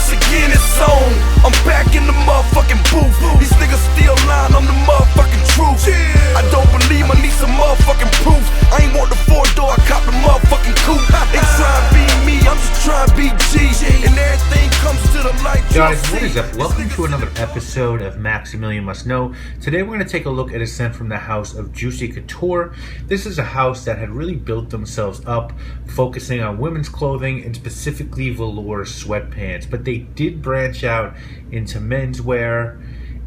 once again it's on. I'm back in the motherfucking booth. These niggas still lying on the motherfucking truth. I don't believe I need some motherfucking proof. I ain't want the 4-door, I cop the motherfucking coupe. They try to be me, I'm just trying to be G. And everything comes to the light. Guys, what is up? Welcome to another episode of Maximilian Must Know. Today we're going to take a look at a scent from the house of Juicy Couture. This is a house that had really built themselves up, focusing on women's clothing and specifically velour sweatpants. But they did branch out into menswear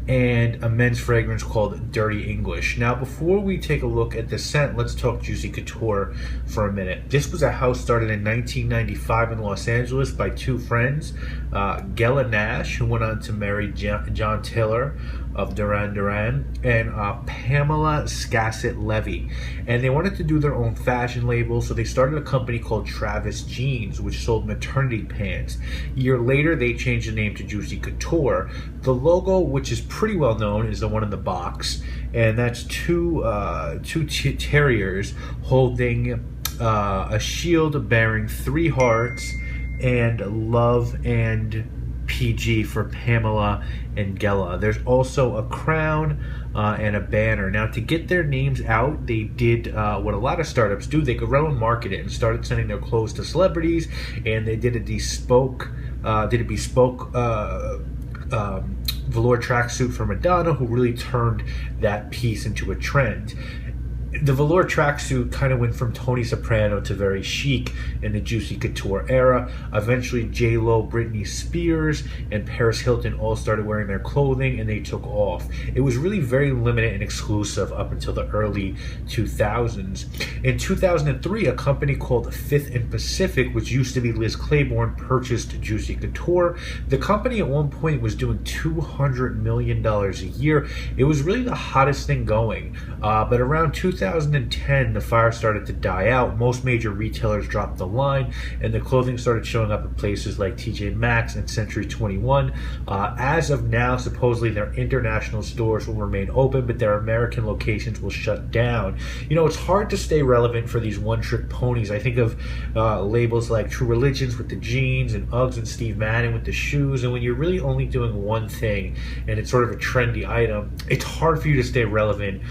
and a men's fragrance called Dirty English. Now, before we take a look at the scent, let's talk Juicy Couture for a minute. This was a house started in 1995 in Los Angeles by two friends, Gela Nash, who went on to marry John Taylor of Duran Duran, and Pamela Scassett Levy. And they wanted to do their own fashion label, so they started a company called Travis Jeans, which sold maternity pants. A year later, they changed the name to Juicy Couture. The logo, which is pretty well known, is the one in the box, and that's two terriers holding a shield bearing 3 hearts and love and PG for Pamela and Gela. There's also a crown and a banner. Now, to get their names out, they did what a lot of startups do. They guerrilla market it and started sending their clothes to celebrities, and they did a bespoke velour tracksuit for Madonna, who really turned that piece into a trend. The velour tracksuit kind of went from Tony Soprano to very chic in the Juicy Couture era. Eventually, J-Lo, Britney Spears, and Paris Hilton all started wearing their clothing, and they took off. It was really very limited and exclusive up until the early 2000s. In 2003, a company called Fifth and Pacific, which used to be Liz Claiborne, purchased Juicy Couture. The company at one point was doing $200 million a year. It was really the hottest thing going. But around 2010, the fire started to die out. Most major retailers dropped the line, and the clothing started showing up in places like TJ Maxx and Century 21. As of now, supposedly their international stores will remain open, but their American locations will shut down. You know, it's hard to stay relevant for these one-trick ponies. I think of labels like True Religions with the jeans, and Uggs and Steve Madden with the shoes, and when you're really only doing one thing and it's sort of a trendy item, it's hard for you to stay relevant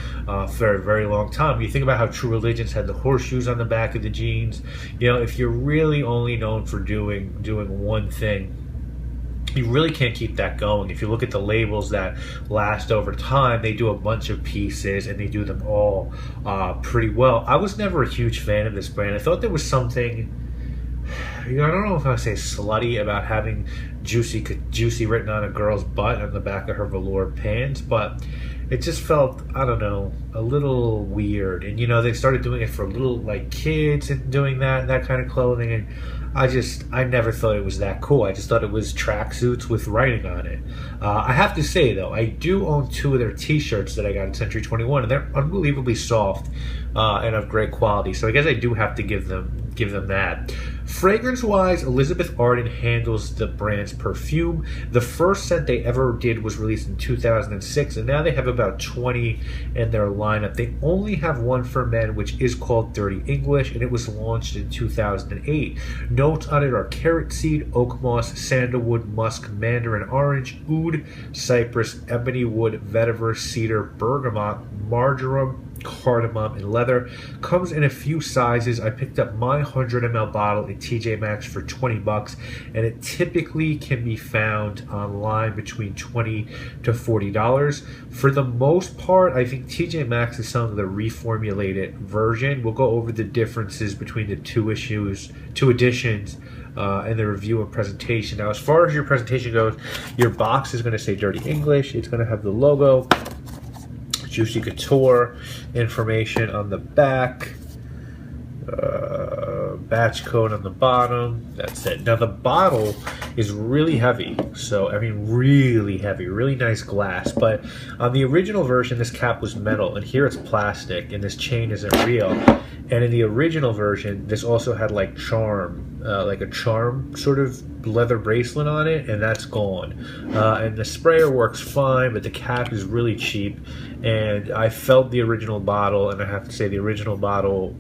for a very long time. You think about how True Religions had the horseshoes on the back of the jeans. You know, if you're really only known for doing one thing, you really can't keep that going. If you look at the labels that last over time, they do a bunch of pieces and they do them all pretty well. I was never a huge fan of this brand. I thought there was something, you know, I don't know if I would say slutty about having juicy written on a girl's butt on the back of her velour pants, but it just felt, I don't know, a little weird. And, you know, they started doing it for little, like, kids and doing that kind of clothing. And I never thought it was that cool. I just thought it was tracksuits with writing on it. I have to say, though, I do own 2 of their t-shirts that I got at Century 21, and they're unbelievably soft and of great quality. So I guess I do have to give them that. Fragrance-wise, Elizabeth Arden handles the brand's perfume. The first scent they ever did was released in 2006, and now they have about 20 in their lineup. They only have one for men, which is called Dirty English, and it was launched in 2008. Notes on it are carrot seed, oak moss, sandalwood, musk, mandarin orange, oud, cypress, ebony wood, vetiver, cedar, bergamot, marjoram, cardamom, and leather. Comes in a few sizes. I picked up my 100 ml bottle at TJ Maxx for $20, and it typically can be found online between $20 to $40. For the most part, I think TJ Maxx is selling the reformulated version. We'll go over the differences between the two editions in the review and presentation. Now, as far as your presentation goes, your box is going to say Dirty English. It's going to have the logo, Juicy Couture, information on the back, batch code on the bottom. That's it. Now, the bottle is really heavy. So, I mean, really heavy, really nice glass. But on the original version, this cap was metal, and here it's plastic, and this chain isn't real. And in the original version, this also had like a charm sort of leather bracelet on it, and that's gone. And the sprayer works fine, but the cap is really cheap. And I felt the original bottle, and I have to say the original bottle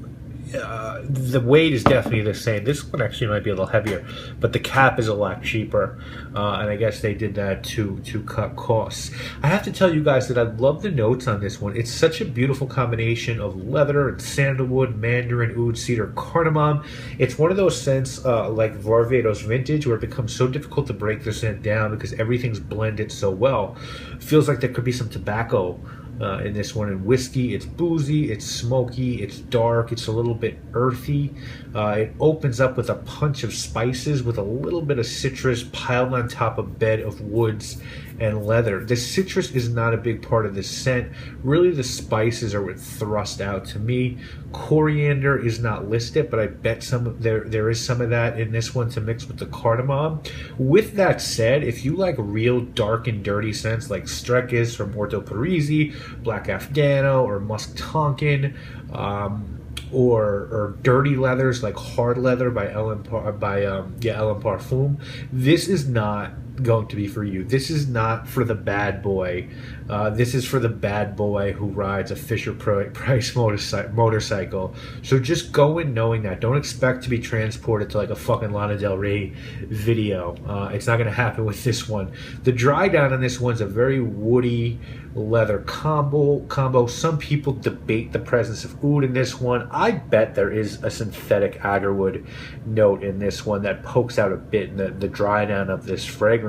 the weight is definitely the same. This one actually might be a little heavier, but the cap is a lot cheaper, and I guess they did that to cut costs. I have to tell you guys that I love the notes on this one. It's such a beautiful combination of leather and sandalwood, mandarin, oud, cedar, cardamom. It's one of those scents like Varvatos Vintage where it becomes so difficult to break the scent down because everything's blended so well. Feels like there could be some tobacco in this one. And whiskey, it's boozy, it's smoky, it's dark, it's a little bit earthy. It opens up with a punch of spices with a little bit of citrus piled on top of a bed of woods and leather. The citrus is not a big part of the scent. Really, the spices are what thrust out to me. Coriander is not listed, but I bet there is some of that in this one to mix with the cardamom. With that said, if you like real dark and dirty scents like Strekis from Orto Parisi, Black Afghano, or Musk Tonkin, or dirty leathers like Hard Leather by Ellen Parfum, this is not going to be for you. This is not for the bad boy. This is for the bad boy who rides a Fisher-Price motorcycle. So just go in knowing that. Don't expect to be transported to like a fucking Lana Del Rey video. It's not going to happen with this one. The dry down on this one's a very woody leather combo. Some people debate the presence of oud in this one. I bet there is a synthetic agarwood note in this one that pokes out a bit in the dry down of this fragrance.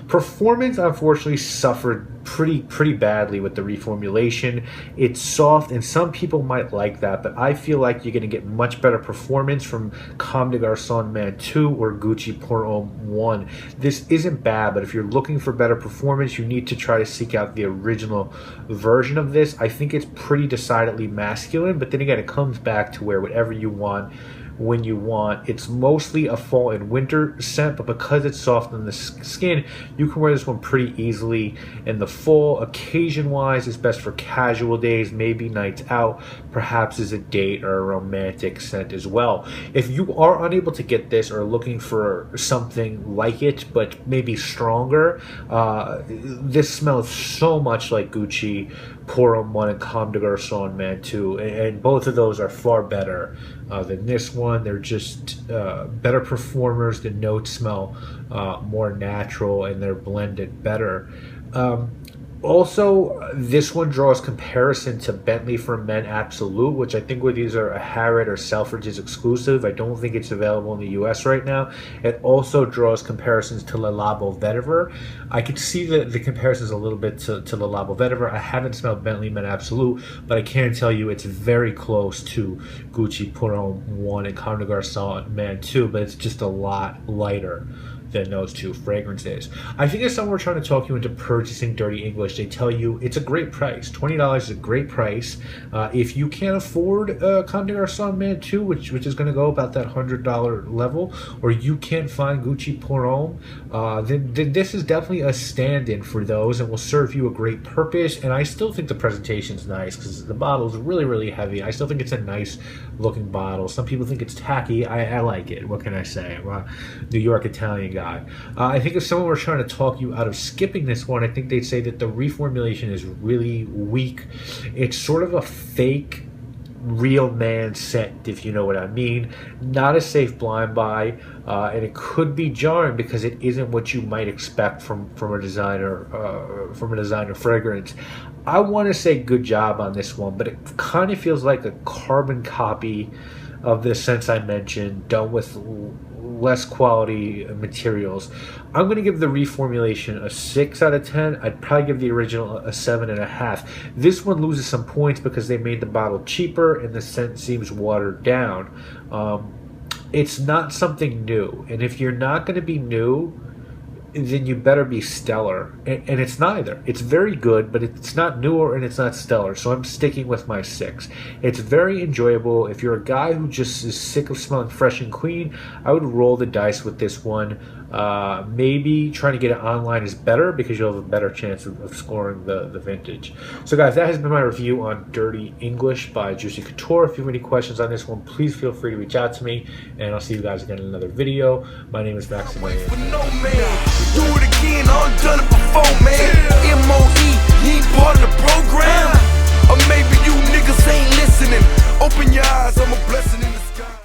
Performance, unfortunately, suffered pretty badly with the reformulation. It's soft, and some people might like that, but I feel like you're going to get much better performance from Comme des Garçons Man 2 or Gucci Pour Homme 1. This isn't bad, but if you're looking for better performance, you need to try to seek out the original version of this. I think it's pretty decidedly masculine, but then again, it comes back to wear whatever you want when you want. It's mostly a fall and winter scent, but because it's soft on the skin, you can wear this one pretty easily in the fall. Occasion wise, it's best for casual days, maybe nights out, perhaps as a date or a romantic scent as well. If you are unable to get this or looking for something like it but maybe stronger, this smells so much like Gucci Pour Homme 1 and Comme des Garçons Man 2, and both of those are far better than this one. They're just better performers. The notes smell more natural and they're blended better. Also, this one draws comparison to Bentley for Men Absolute, which I think these are a Harrod or Selfridges exclusive. I don't think it's available in the US right now. It also draws comparisons to Le Labo Vetiver. I could see the comparisons a little bit to Le Labo Vetiver. I haven't smelled Bentley Men Absolute, but I can tell you it's very close to Gucci Pour Homme 1 and Comme des Garçons Man 2, but it's just a lot lighter than those two fragrances. I think if someone were trying to talk you into purchasing Dirty English, they tell you it's a great price. $20 is a great price. If you can't afford Comme des Garçons Man 2, which is going to go about that $100 level, or you can't find Gucci Pour Homme, then this is definitely a stand-in for those and will serve you a great purpose. And I still think the presentation's nice because the bottle's really, really heavy. I still think it's a nice looking bottle. Some people think it's tacky. I like it. What can I say? I'm a New York Italian guy. I think if someone were trying to talk you out of skipping this one, I think they'd say that the reformulation is really weak. It's sort of a fake real man scent, if you know what I mean. Not a safe blind buy, and it could be jarring because it isn't what you might expect from a designer fragrance. I want to say good job on this one, but it kind of feels like a carbon copy of the scents I mentioned, done with less quality materials. I'm going to give the reformulation a 6 out of 10. I'd probably give the original a 7.5. This one loses some points because they made the bottle cheaper and the scent seems watered down. It's not something new, and if you're not going to be new, then you better be stellar. And it's neither. It's very good, but it's not newer and it's not stellar. So I'm sticking with my 6. It's very enjoyable. If you're a guy who just is sick of smelling fresh and clean, I would roll the dice with this one. Maybe trying to get it online is better because you'll have a better chance of scoring the vintage. So guys, that has been my review on Dirty English by Juicy Couture. If you have any questions on this one, please feel free to reach out to me, and I'll see you guys again in another video. My name is Maximilian. Do it again, I done it before, man. M.O.E., he ain't part of the program. Or maybe you niggas ain't listening. Open your eyes, I'm a blessing.